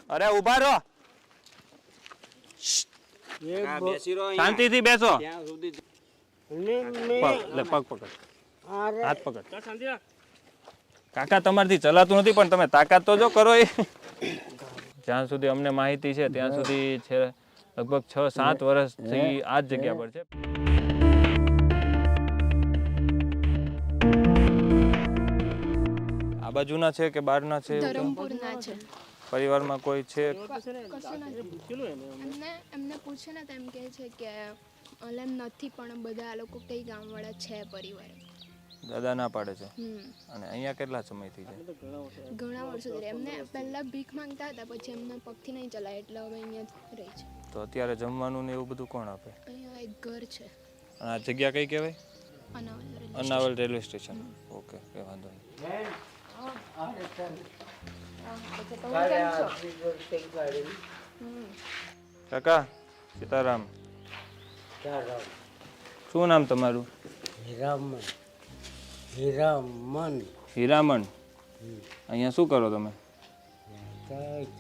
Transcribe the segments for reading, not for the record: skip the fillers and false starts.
અરે ઉભા રહો, શાંતિથી બેસો. પગ પકડ, હાથ પકડ. કાકા તમારથી ચલાતું નથી, પણ તમે તાકાત તો જો કરો. એ જ્યાં સુધી અમને માહિતી છે ત્યાં સુધી છે લગભગ 6-7 વર્ષથી આ જ જગ્યા પર છે. આ બાજુના છે કે બહારના છે? ધરમપુરના છે. પરિવારમાં કોઈ છે? એમને પૂછે ને તો એમ કહે છે કે એમ નથી, પણ બધા આ લોકો કઈ ગામવાળા છે પરિવાર. દાદા ના પાડે છે. અને અહીંયા કેટલા સમયથી છે? ઘણા વર્ષોથી. એમને પહેલા ભીખ માંગતા હતા, પછી એમને પગથી નહીં ચલાય એટલે હવે અહીંયા જ રહે છે. તો અત્યારે જમવાનું ને એવું બધું કોણ આપે? અહીંયા એક ઘર છે. અને આ જગ્યા કઈ કહેવાય? Anaval railway station. ઓકે, કઈ વાંધો નહીં. કાકા સીતારામ. શું નામ તમારું? હીરામણ. અહીંયા શું કરો તમે?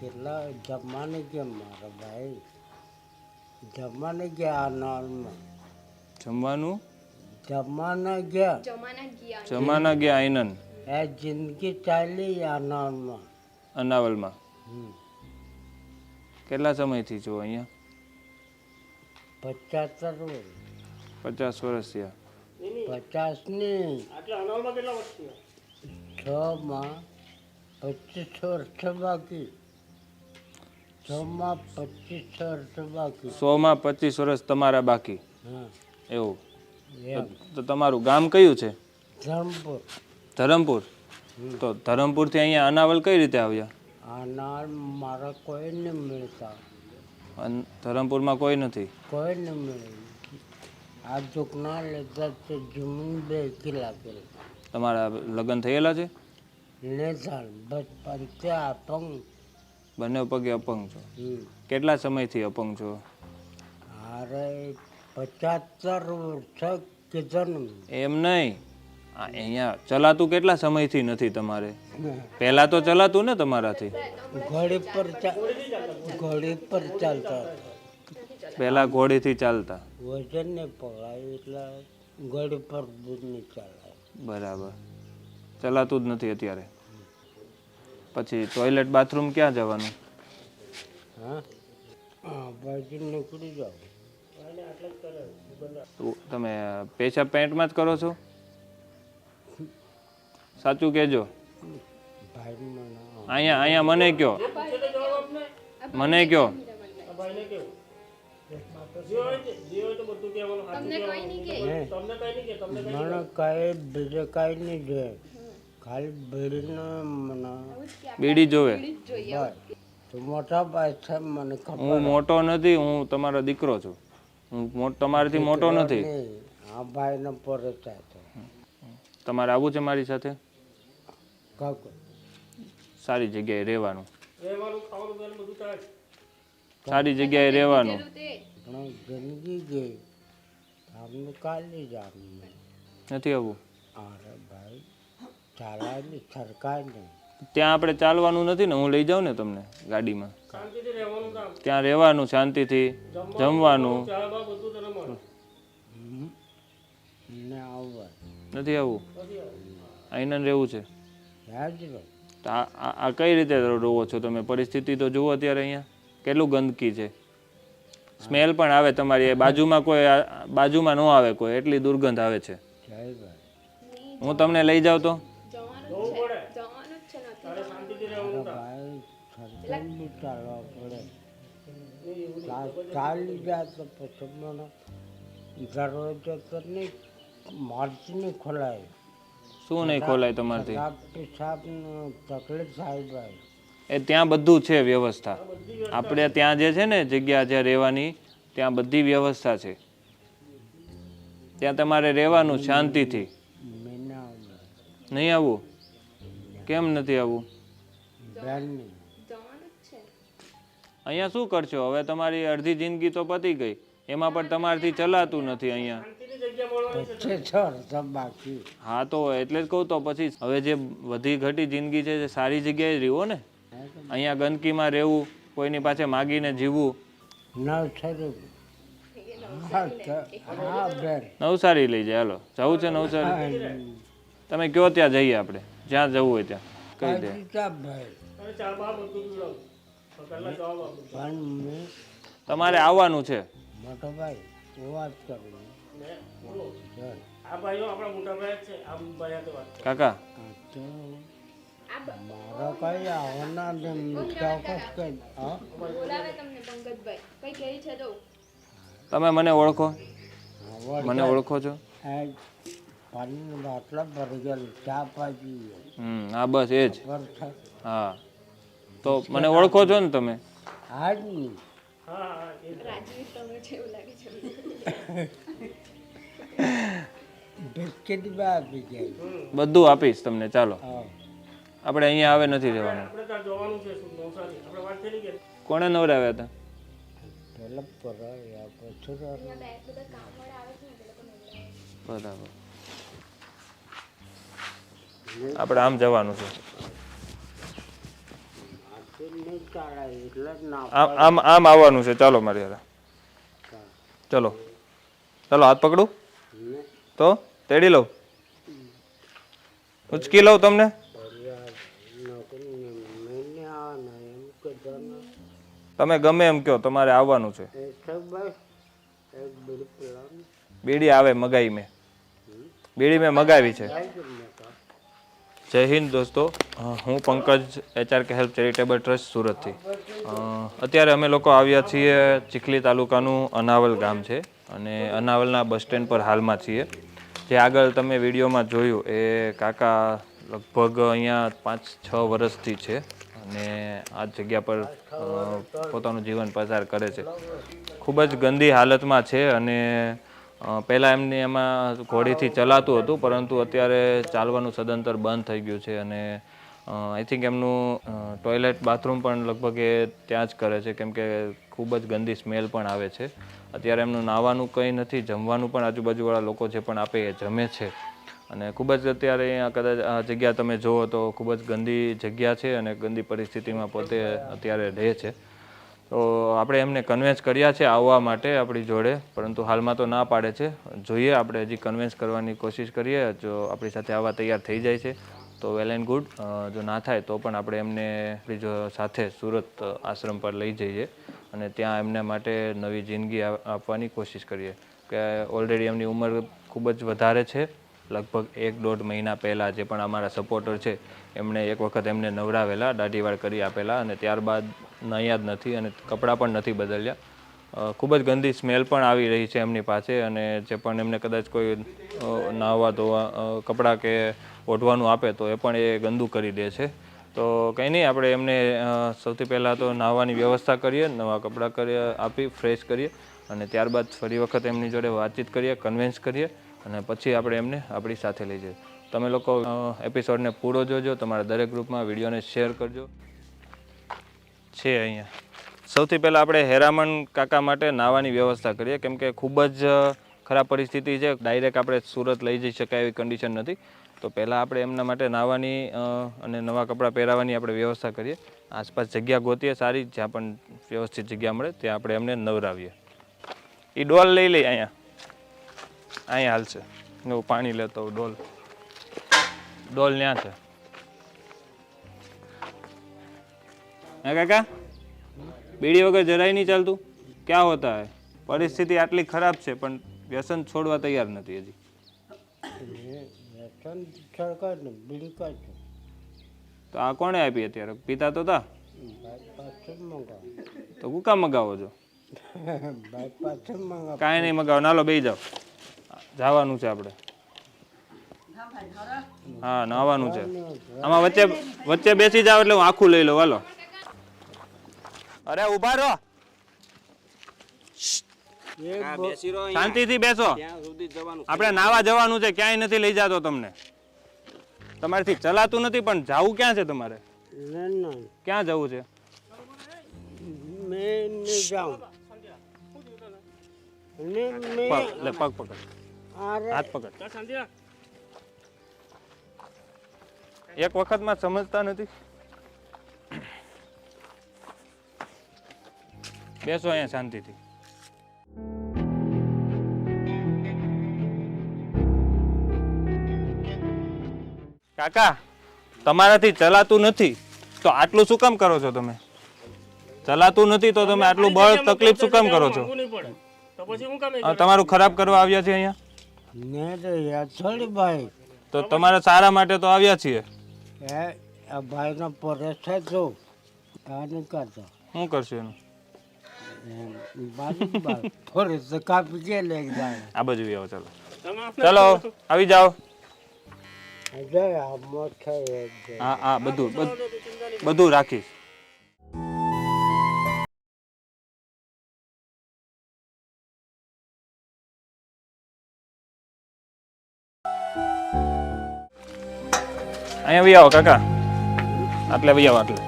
કેટલા જમવાને ગયા મારા ભાઈ, જમવાને ગયા અનાલમાં. જમવાનું? જમાના ગયા આઈનન. એ જિંદગી ચાલી અનાલમાં. અનાવલમાં કેટલા સમયથી છો અહીંયા? 75 વર્ષ. 50 વર્ષ થયા. 50 ની 6 માં 25 વર્ષ બાકી. 6 માં 25 વર્ષ બાકી. 100 માં 25 વર્ષ તમારા બાકી. હા એવું? એમ. તો તમારું ગામ કયું છે? ધરમપુર. ધરમપુર. તો ધરમપુરથી અહીંયા અનાવલ કઈ રીતે આવ્યા? અનાલ મારા કોઈ ને મળતા. ધરમપુરમાં કોઈ નથી? કોઈ ને મળે. આ દુકના લેતા તો જમીન 2 કિલા પેલા. તમારા લગ્ન થયેલા છે? લેતા બચપન ત્યાં અપંગ. બંને પગે અપંગ છો? કેટલા સમયથી અપંગ છો? અરે 75 વર્ષ કીધું. એમ નહીં, અહીંયા ચલાતું કેટલા સમયથી નથી તમારે? પહેલા તો ચલાતું ને તમારાથી? ઘોડી પર ચાલતા. પહેલા ઘોડીથી ચાલતા. વજન ને પકડાય એટલે ઘોડી પર દૂધ નહીં ચાલાય. બરાબર. ચલાતું જ નથી અત્યારે. પછી ટોયલેટ બાથરૂમ ક્યાં જવાનું? હા, બાજુ નીકળી જાઓ. તમે પેશાબ પેન્ટમાં જ કરો છો? સાચું કહેજો. અહીંયા મને કયો, મને કયો. મને કઈ બીજે કઈ નહીં જોઈએ, ખાલી બીડી જોવે. તો મોટા ભાઈ છે મને ખબર. હું મોટો નથી, હું તમારો દીકરો છું. હું તમારાથી મોટો નથી. આ ભાઈ ને પર તમારે આવવું છે મારી સાથે? સારી જગ્યાએ રહેવાનું. સારી જગ્યાએ રહેવાનું. જિંદગી ગઈ, આપણે કાલી જ નથી આવવું? અરે ભાઈ ચાલાય સરકાર ને. ત્યાં આપણે ચાલવાનું નથી ને, હું લઈ જાઉં ને તમને ગાડીમાં. ત્યાં રહેવાનું શાંતિથી, જમવાનું. નથી આવવું? અહીં રહેવું છે? આ કઈ રીતે રહો છો તમે? પરિસ્થિતિ તો જુઓ અત્યારે અહીંયા કેટલું ગંદકી છે. સ્મેલ પણ આવે તમારી બાજુમાં ન આવે કોઈ, એટલી દુર્ગંધ આવે છે. હું તમને લઈ જાઉં તો? ચાલી જાય તો પછી મને દરવાજો તો નહીં, મારથી નહીં ખોલાય. શું નહીં ખોલાય તમારથી? તકલીફ થાય ભાઈ. એ ત્યાં બધું છે વ્યવસ્થા. આપણે ત્યાં જે છે ને જગ્યા જ્યાં રહેવાની, ત્યાં બધી વ્યવસ્થા છે. ત્યાં તમારે રહેવાનું શાંતિથી. નહીં આવવું? કેમ નથી આવવું? અહીંયા શું કરશો હવે? તમારી અડધી જિંદગી તો પતી ગઈ, એમાં પણ તમારાથી ચલાતું નથી અહીંયા. હા તો એટલે જ કહું તો પછી હવે જે વધી ઘટી જિંદગી છે સારી જગ્યાએ રહ્યો ને. અહીંયા ગંદકીમાં રહેવું, કોઈની પાસે માગીને જીવવું. નવસારી હા બેન નવસારી લઈ જાય. હાલો, જવું છે નવસારી? તમે કયો ત્યાં જઈએ આપણે, જ્યાં જવું હોય ત્યાં કહી દે. પણ મેં તમારે આવવાનું છે. મોટો ભાઈ વાત કરું કાકા મારા કઈ આવવાના ચોક્કસ કઈ હા બોલાવે તમને પંકજભાઈ કઈ કહે છે તો તમે મને ઓળખો? મને ઓળખો છો? પાણીની બાટલા ભરી ગયેલી ચા પાજી હા બસ એ જ. વરસાદ હા તો મને ઓળખો છો ને તમે? આજ નહીં રાજવી તમે છે એવું લાગે છે બિસ્કિટ બી આપી જાય બધું આપીશ તમને. ચાલો, હા આપણે અહીંયા આવે નથી રહેવાનું. કોણે નવરાવ્યા હતા? પેલા પરાયા પછી બધા કામવાળા આવે છે ને તે લોકો બરાબર. આપણે આમ જવાનું છે. નહીં ચાલે એટલે જ ના આમ આમ આવવાનું છે. ચાલો મારી યાર, ચલો ચલો, હાથ પકડું તો તેડી લઉં, ઉચકી લઉં તમને. તમે ગમે એમ કહો, તમારે આવવાનું છે. બીડી આવે, મગાઈ મેં બીડી મેં મગાવી છે. જય હિન્દ દોસ્તો, હું Pankaj, HRK help charitable trust સુરતથી. અત્યારે અમે લોકો આવ્યા છીએ, ચીખલી તાલુકાનું અનાવલ ગામ છે અને અનાવલના બસ સ્ટેન્ડ પર હાલમાં છીએ. જે આગળ તમે વિડીયોમાં જોયું એ કાકા લગભગ અહીંયા 5-6 વર્ષથી છે અને આ જગ્યા પર પોતાનું જીવન પસાર કરે છે. ખૂબ જ ગંદી હાલતમાં છે અને પહેલાં એમને એમાં ઘોડીથી ચલાતું હતું, પરંતુ અત્યારે ચાલવાનું સદંતર બંધ થઈ ગયું છે અને આઈ થિંક એમનું ટોયલેટ બાથરૂમ પણ લગભગ એ ત્યાં જ કરે છે, કેમ કે ખૂબ જ ગંદી સ્મેલ પણ આવે છે. અત્યારે એમનું નાહવાનું કંઈ નથી, જમવાનું પણ આજુબાજુવાળા લોકો જે પણ આપે એ જમે છે અને ખૂબ જ અત્યારે અહીંયા કદાચ આ જગ્યા તમે જુઓ તો ખૂબ જ ગંદી જગ્યા છે અને ગંદી પરિસ્થિતિમાં પોતે અત્યારે રહે છે. તો આપણે એમને કન્વિન્સ કર્યા છે આવવા માટે આપણી જોડે, પરંતુ હાલમાં તો ના પાડે છે. જોઈએ, આપણે હજી કન્વિન્સ કરવાની કોશિશ કરીએ. જો આપણી સાથે આવવા તૈયાર થઈ જાય છે તો વેલ એન્ડ ગુડ. જો ના થાય તો પણ આપણે એમને આપણી જો સાથે સુરત આશ્રમ પર લઈ જઈએ અને ત્યાં એમના માટે નવી જિંદગી આપવાની કોશિશ કરીએ. કે ઓલરેડી એમની ઉંમર ખૂબ જ વધારે છે. લગભગ 1-1.5 મહિના પહેલાં જે પણ અમારા સપોર્ટર છે એમણે એક વખત એમને નવરાવેલા, દાઢીવાળ કરી આપેલા અને ત્યારબાદ નયા જ નથી અને કપડાં પણ નથી બદલ્યા. ખૂબ જ ગંદી સ્મેલ પણ આવી રહી છે એમની પાસે અને જે પણ એમને કદાચ કોઈ નાહવા ધોવા કપડાં કે ઓઢવાનું આપે તો એ પણ એ ગંદુ કરી દે છે. તો કંઈ નહીં, આપણે એમને સૌથી પહેલાં તો નાહવાની વ્યવસ્થા કરીએ, નવા કપડાં આપી ફ્રેશ કરીએ અને ત્યારબાદ ફરી વખત એમની જોડે વાતચીત કરીએ, કન્વિન્સ કરીએ અને પછી આપણે એમને આપણી સાથે લઈ જઈએ. તમે લોકો એપિસોડને પૂરો જોજો, તમારા દરેક ગ્રુપમાં વિડીયોને શેર કરજો. છે અહીંયા સૌથી પહેલાં આપણે હેરામણ કાકા માટે નાહવાની વ્યવસ્થા કરીએ, કેમ કે ખૂબ જ ખરાબ પરિસ્થિતિ છે. ડાયરેક્ટ આપણે સુરત લઈ જઈ શકાય એવી કન્ડિશન નથી. તો પહેલાં આપણે એમના માટે નાહવાની અને નવા કપડાં પહેરાવવાની આપણે વ્યવસ્થા કરીએ. આસપાસ જગ્યા ગોતીએ સારી, જ્યાં પણ વ્યવસ્થિત જગ્યા મળે ત્યાં આપણે એમને નવરાવીએ. એ ડોલ લઈ લઈએ, અહીંયા હાલશે. હું પાણી લેતો હોઉં. ડોલ ત્યાં છે. હા કાકા, બીડી વગર જરાય નહીં ચાલતું? ક્યાં હોતા હે? પરિસ્થિતિ આટલી ખરાબ છે પણ વ્યસન છોડવા તૈયાર નથી હજી. તો આ કોણે આપી અત્યારે? પીતા તો તા તો હું કામ મગાવો છો? કાંઈ નહીં મગાવો, નાલો બેસી જાઓ. જવાનું છે આપણે. હા, નાવાનું છે. આમાં વચ્ચે બેસી જાવ એટલે હું આખું લઈ લઉં. હાલો. અરે ઉભા રહો, શાંતિથી બેસો. આપણે નાવા જવાનું છે, ક્યાંય નથી લઈ જતો તમને. તમારેથી ચલાતું નથી પણ જવું ક્યાં છે તમારે? ક્યાં જવું છે? પગ પકડ, હાથ પકડ. એક વખતમાં સમજતા નથી. બેસો અહીંયા શાંતિથી. કાકા તમારાથી ચલાતું નથી તો આટલું શું કામ કરો છો તમે? ચલાતું નથી તો તમે આટલું બળ તકલીફ શું કામ કરો છો? તમારું ખરાબ કરવા આવ્યા છે અહીંયા? ને તો યાર છોડી ભાઈ તો તમારા સારા માટે તો આવ્યા છીએ. એ આ ભાઈનો પરેશ છે તો આ નહીં કરતો શું કરશું એનું? બાજુ પરેશ તો કાપી કે લે જાય આ બાજુ આવો. ચાલો ચાલો આવી જાઓ. જય આ મોત ખાય હા હા બધું રાખીશ. અહીંયા વી આવો કાકા. આટલે વી આવો આટલે.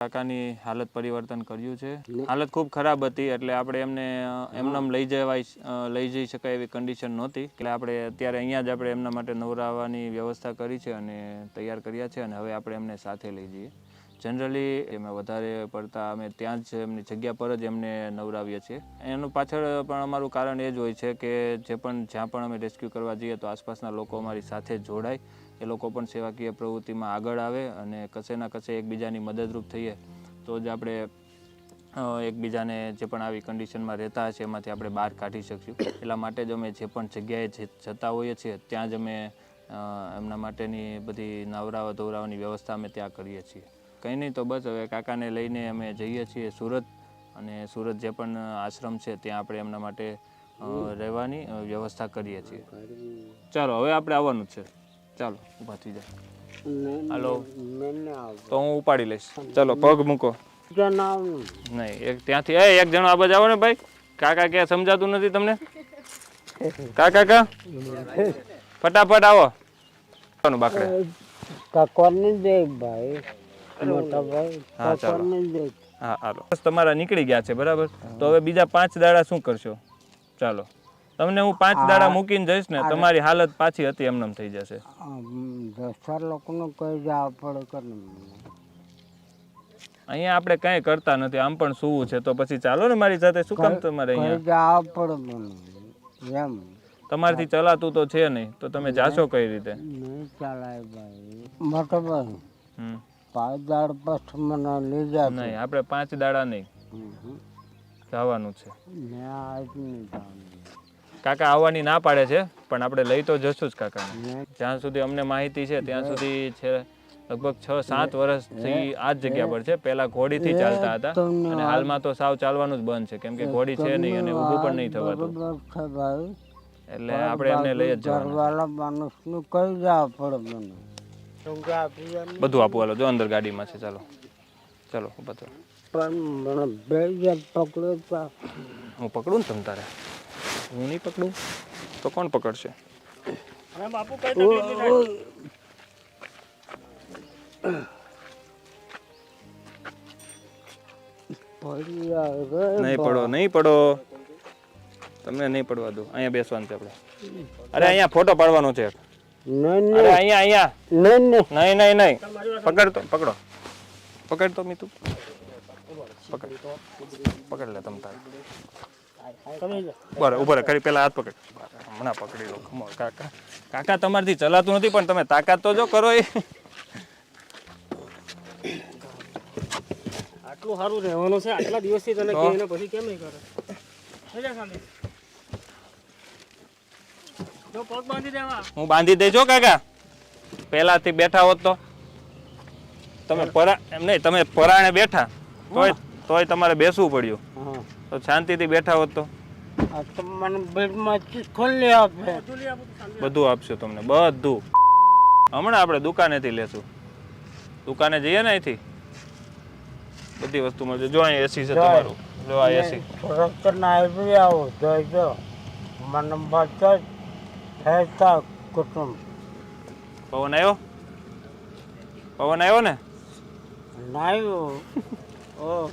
કાકાની હાલત પરિવર્તન કર્યું છે. હાલત ખૂબ ખરાબ હતી એટલે આપણે એમને એમનેમ લઈ જઈ શકાય એવી કન્ડિશન નહોતી એટલે આપણે અત્યારે અહીંયા જ આપણે એમના માટે નવરાવવાની વ્યવસ્થા કરી છે અને તૈયાર કર્યા છે અને હવે આપણે એમને સાથે લઈ જઈએ. જનરલી એમાં વધારે પડતા અમે ત્યાં જ એમની જગ્યા પર જ એમને નવરાવીએ છીએ. એનું પાછળ પણ અમારું કારણ એ જ હોય છે કે જ્યાં પણ અમે રેસ્ક્યુ કરવા જઈએ તો આસપાસના લોકો અમારી સાથે જોડાય, એ લોકો પણ સેવાકીય પ્રવૃત્તિમાં આગળ આવે અને કશેના કશે એકબીજાની મદદરૂપ થઈએ તો જ આપણે એકબીજાને જે પણ આવી કન્ડિશનમાં રહેતા હશે એમાંથી આપણે બહાર કાઢી શકશું. એટલા માટે જ અમે જે પણ જગ્યાએ જતા હોઈએ છીએ ત્યાં જ અમે એમના માટેની બધી નવરાવા ધોવરાવાની વ્યવસ્થા અમે ત્યાં કરીએ છીએ. કંઈ નહીં તો બસ હવે કાકાને લઈને અમે જઈએ છીએ સુરત અને સુરત જે પણ આશ્રમ છે ત્યાં આપણે એમના માટે રહેવાની વ્યવસ્થા કરીએ છીએ. ચાલો હવે આપણે આવવાનું છે. ચાલો ઊભા થઈ જાય. હાલો તો હું ઉપાડી લઈશ. ચાલો પગ મૂકો. નહીં એક ત્યાંથી એક જણો આ બાજુ આવો ને ભાઈ. કાકા ક્યાં સમજાતું નથી તમને? કાકા ફટાફટ આવો. બાકડે કોની દે ભાઈ મોટા ભાઈ. હા ચાલો હા હાલો બસ તમારા નીકળી ગયા છે બરાબર. તો હવે બીજા 5 દાડા શું કરશો? ચાલો તમને હું 5 દાડા મૂકીને જઈશ ને તમારી હાલત પાછી હતી એમનેમ થઈ જશે. 10 લોકોનું કઈ જવા પડે કે અહીંયા આપણે કઈ કરતા નથી. આમ પણ સુવું છે તો પછી ચાલો ને મારી સાથે. શું કામ તમારે અહીંયા જવા પડે એમ? તમારથી ચલાતું તો છે નહીં તો તમે જાશો કઈ રીતે? નહીં ચાલાય ભાઈ મોટા ભાઈ. 5 દાડા પછી મને લઈ જાય. નહીં આપણે 5 દાડા નહીં જવાનું છે. કાકા આવવાની ના પાડે છે પણ આપણે લઈ તો જશું જ કાકાને. જ્યાં સુધી અમને માહિતી છે ત્યાં સુધી છે લગભગ 6-7 વર્ષથી આ જ જગ્યા પર છે. પહેલા ઘોડીથી ચાલતા હતા અને હાલમાં તો સાવ ચાલવાનું જ બંધ છે કેમ કે ઘોડી છે નહીં અને ઊભું પણ નહીં થવાતું. એટલે આપણે એમને લઈ જ જવાનું. કઈ જવા પડે મને બધું આપવું. હાલો જો અંદર ગાડીમાં છે. ચાલો ચાલો ઊભા થો. પણ મને પકડો. હું પકડું ને તમ તારે? હું નહીં પકડું તો કોણ પકડશે? નહીં પડો. તમને નહીં પડવા દો. અહીંયા બેસવાનું છે આપણે. અરે અહીંયા ફોટો પાડવાનો છે. અરે અહીંયા નહીં. પકડ તો મીતું પકડ લે તમ તારે. બરાબર ઉભો રહે. ખરી પેલા હાથ પકડ. હમણાં પકડી લો. કાકા તમારથી ચલાતું નથી પણ તમે તાકાત તો જો કરો. એ આટલું સારું રહેવાનું છે આટલા દિવસથી તને કે એને પછી કેમ નહીં કરે? જો પગ બાંધી દેવા. હું બાંધી દેજો કાકા. પહેલાથી બેઠા હોત તો તમે એમ નહીં તમે પરાણે બેઠા તોય તમારે બેસવું પડ્યું તો શાંતિથી બેઠા હોત તો આ તો મને બેડમાંથી ખોલી આપે. બધું આપશે તમને, બધું. હમણાં આપણે દુકાનેથી લેશું. દુકાને જઈએ ને અહીંથી બધી વસ્તુ મળશે. જો અહીં એસી છે તમારું, જો આ એસી. સુરતના આવી આવો જોઈજો. મને બધા જ હેતા કુટુંબ. પવન આવ્યો? પવન આવ્યો ને? નાયું ઓ